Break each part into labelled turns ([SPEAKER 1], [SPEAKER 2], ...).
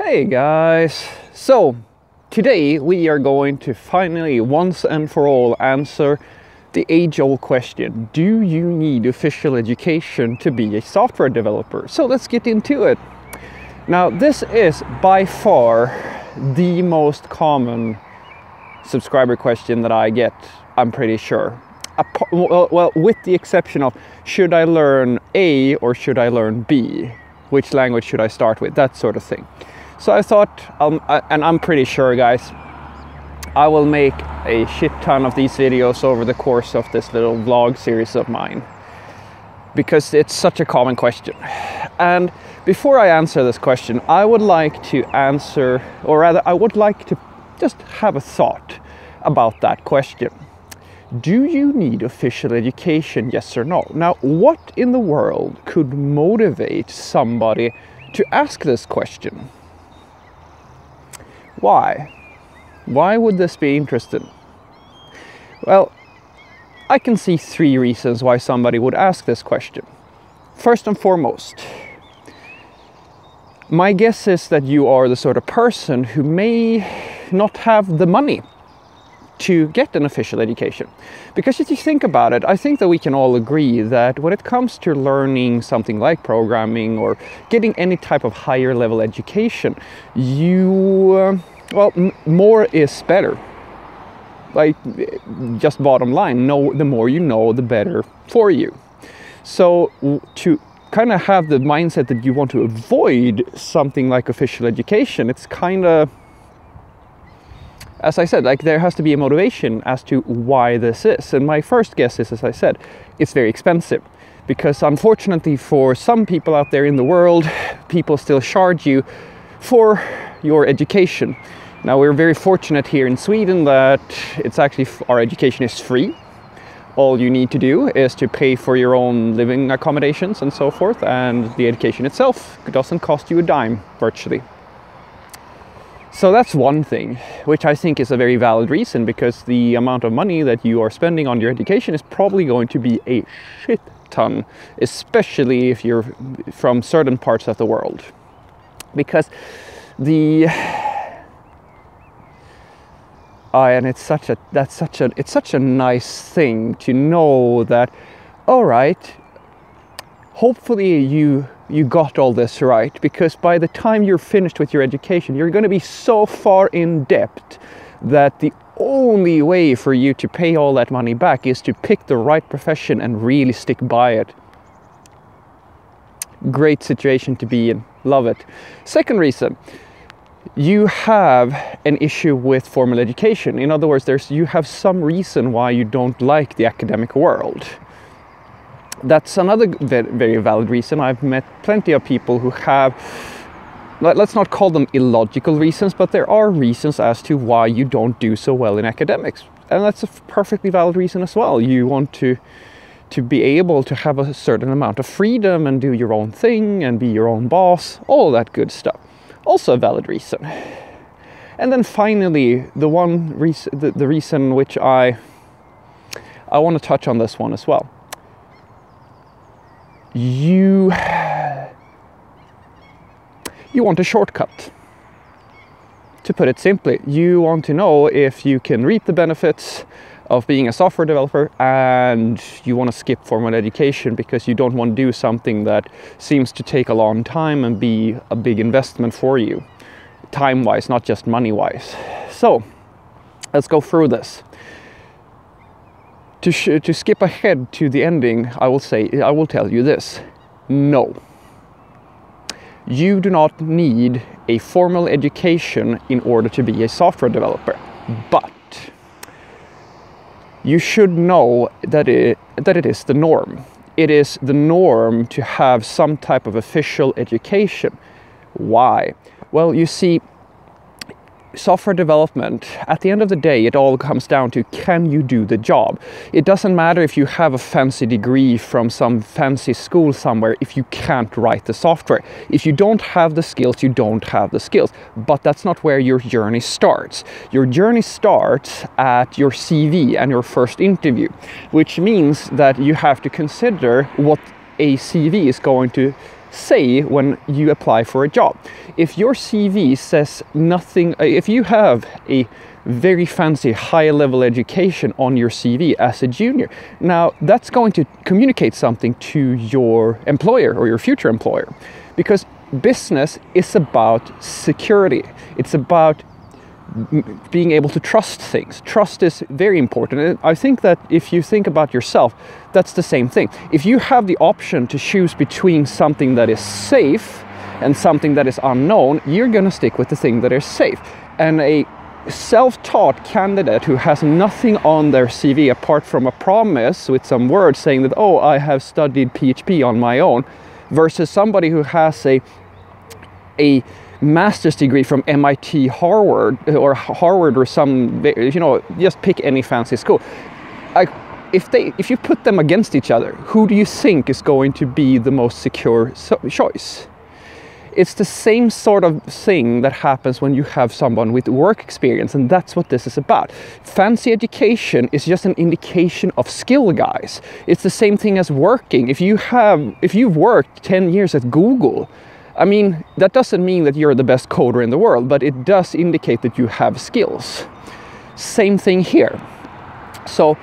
[SPEAKER 1] Hey guys! So, today we are going to finally, once and for all, answer the age-old question: do you need official education to be a software developer? So let's get into it. Now, this is by far the most common subscriber question that I get, I'm pretty sure. Well, with the exception of, should I learn A or should I learn B? Which language should I start with? That sort of thing. So I thought, and I'm pretty sure, guys, I will make a shit ton of these videos over the course of this little vlog series of mine, because it's such a common question. And before I answer this question, I would like to answer, or rather, I would like to just have a thought about that question. Do you need official education, yes or no? Now, what in the world could motivate somebody to ask this question? Why? Why would this be interesting? Well, I can see three reasons why somebody would ask this question. First and foremost, my guess is that you are the sort of person who may not have the money to get an official education. Because if you think about it, I think that we can all agree that when it comes to learning something like programming or getting any type of higher level education, more is better. Like, just bottom line, the more you know, the better for you. So to kind of have the mindset that you want to avoid something like official education, it's kind of, as I said, like, there has to be a motivation as to why this is. And my first guess is, as I said, it's very expensive. Because unfortunately for some people out there in the world, people still charge you for your education. Now, we're very fortunate here in Sweden that it's actually, our education is free. All you need to do is to pay for your own living accommodations and so forth, and the education itself doesn't cost you a dime, virtually. So that's one thing, which I think is a very valid reason, because the amount of money that you are spending on your education is probably going to be a shit ton, especially if you're from certain parts of the world. Because and it's such a nice thing to know that, all right, hopefully you got all this right, because by the time you're finished with your education, you're going to be so far in depth that the only way for you to pay all that money back is to pick the right profession and really stick by it. Great situation to be in. Love it. Second reason, you have an issue with formal education. In other words, you have some reason why you don't like the academic world. That's another very valid reason. I've met plenty of people who have, let's not call them illogical reasons, but there are reasons as to why you don't do so well in academics. And that's a perfectly valid reason as well. You want to be able to have a certain amount of freedom and do your own thing and be your own boss, all that good stuff. Also a valid reason. And then finally, the reason which I want to touch on this one as well. You want a shortcut. To put it simply, you want to know if you can reap the benefits of being a software developer, and you want to skip formal education because you don't want to do something that seems to take a long time and be a big investment for you, time-wise, not just money-wise. So, let's go through this. To skip ahead to the ending, I will tell you this: no. You do not need a formal education in order to be a software developer, but you should know that it is the norm. It is the norm to have some type of official education. Why? Well, you see, software development, at the end of the day, it all comes down to, can you do the job? It doesn't matter if you have a fancy degree from some fancy school somewhere if you can't write the software. If you don't have the skills, you don't have the skills. But that's not where your journey starts. Your journey starts at your CV and your first interview, which means that you have to consider what a CV is going to say when you apply for a job. If your CV says nothing, if you have a very fancy high-level education on your CV as a junior, now that's going to communicate something to your employer or your future employer, because business is about security. It's about being able to trust things. Trust is very important. And I think that if you think about yourself, that's the same thing. If you have the option to choose between something that is safe and something that is unknown, you're going to stick with the thing that is safe. And a self-taught candidate who has nothing on their CV apart from a promise with some words saying that, oh, I have studied PHP on my own, versus somebody who has a master's degree from MIT, Harvard or some, just pick any fancy school. If you put them against each other, who do you think is going to be the most secure choice? It's the same sort of thing that happens when you have someone with work experience, and that's what this is about. Fancy education is just an indication of skill, guys. It's the same thing as working. If you've worked 10 years at Google, I mean, that doesn't mean that you're the best coder in the world, but it does indicate that you have skills. Same thing here. So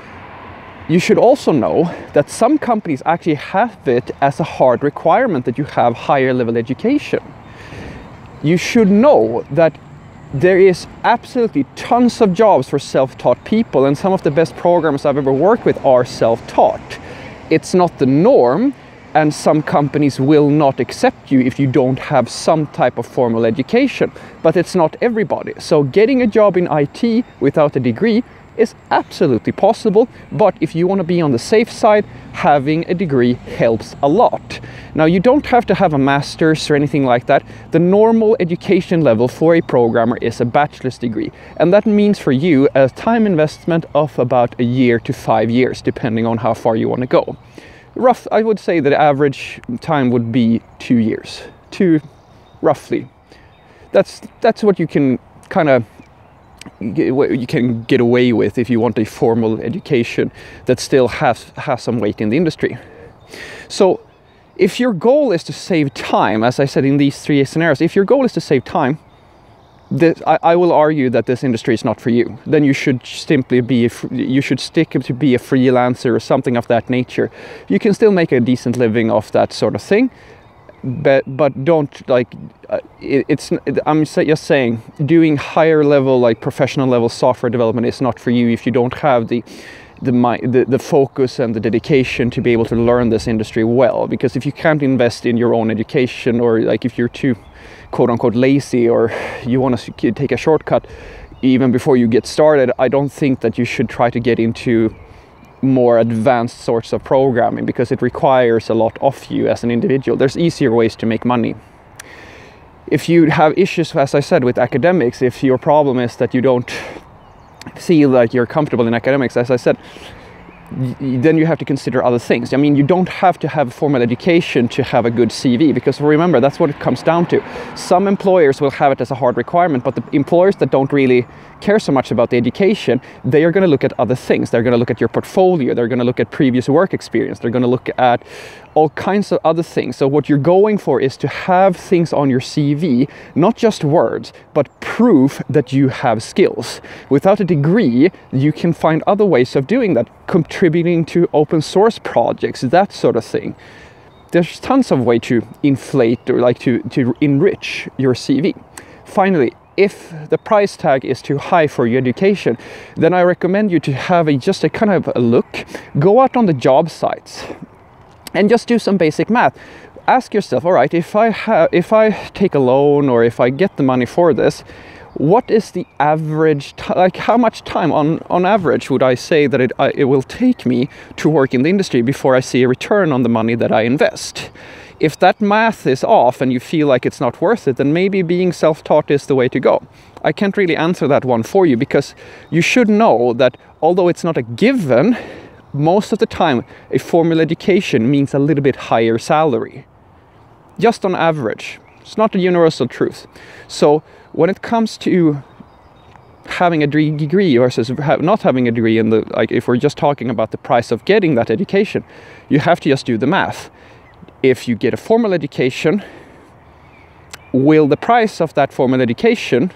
[SPEAKER 1] you should also know that some companies actually have it as a hard requirement that you have higher level education. You should know that there is absolutely tons of jobs for self-taught people, and some of the best programs I've ever worked with are self-taught. It's not the norm, and some companies will not accept you if you don't have some type of formal education, but it's not everybody. So getting a job in IT without a degree is absolutely possible, but if you want to be on the safe side, having a degree helps a lot. Now, you don't have to have a master's or anything like that. The normal education level for a programmer is a bachelor's degree, and that means for you a time investment of about a year to 5 years, depending on how far you want to go. I would say that average time would be 2 years, roughly. That's what you can kind of get away with if you want a formal education that still has some weight in the industry. So if your goal is to save time, as I said in these 3 scenarios, if your goal is to save time, I will argue that this industry is not for you. Then you should simply stick to be a freelancer or something of that nature. You can still make a decent living off that sort of thing, but don't I'm just saying, doing higher level, like professional level software development is not for you if you don't have the focus and the dedication to be able to learn this industry well. Because if you can't invest in your own education, or like if you're too quote-unquote lazy, or you want to take a shortcut even before you get started, I don't think that you should try to get into more advanced sorts of programming, because it requires a lot of you as an individual. There's easier ways to make money. If you have issues, as I said, with academics, if your problem is that you don't feel like you're comfortable in academics, as I said, then you have to consider other things. I mean, you don't have to have formal education to have a good CV, because remember, that's what it comes down to. Some employers will have it as a hard requirement, but the employers that don't really care so much about the education, they are going to look at other things. They're going to look at your portfolio, they're going to look at previous work experience, they're going to look at all kinds of other things. So what you're going for is to have things on your CV, not just words, but proof that you have skills. Without a degree, you can find other ways of doing that, contributing to open source projects, that sort of thing. There's tons of ways to inflate or to enrich your CV. Finally, if the price tag is too high for your education, then I recommend you to have just a kind of a look. Go out on the job sites and just do some basic math. Ask yourself, all right, if I take a loan, or if I get the money for this, what is the average, how much time on average would I say that it will take me to work in the industry before I see a return on the money that I invest? If that math is off and you feel like it's not worth it, then maybe being self-taught is the way to go. I can't really answer that one for you, because you should know that although it's not a given, most of the time a formal education means a little bit higher salary. Just on average. It's not a universal truth. So when it comes to having a degree versus not having a degree, if we're just talking about the price of getting that education, you have to just do the math. If you get a formal education, will the price of that formal education,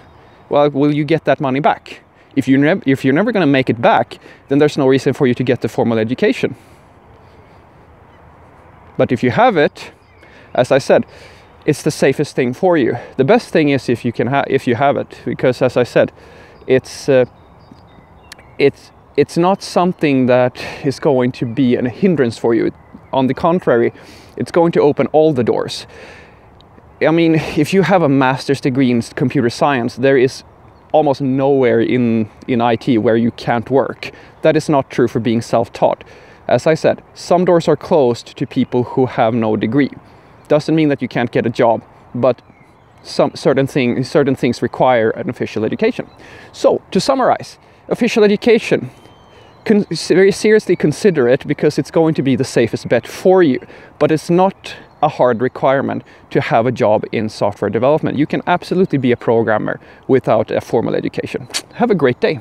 [SPEAKER 1] well, will you get that money back? If you're never going to make it back, then there's no reason for you to get the formal education. But if you have it, as I said, it's the safest thing for you. The best thing is if you have it, because as I said, it's not something that is going to be a hindrance for you. On the contrary, it's going to open all the doors. I mean, if you have a master's degree in computer science, there is almost nowhere in IT where you can't work. That is not true for being self-taught. As I said, some doors are closed to people who have no degree. Doesn't mean that you can't get a job, but certain things require an official education. So, to summarize, official education, very seriously consider it, because it's going to be the safest bet for you, but it's not a hard requirement to have a job in software development. You can absolutely be a programmer without a formal education. Have a great day.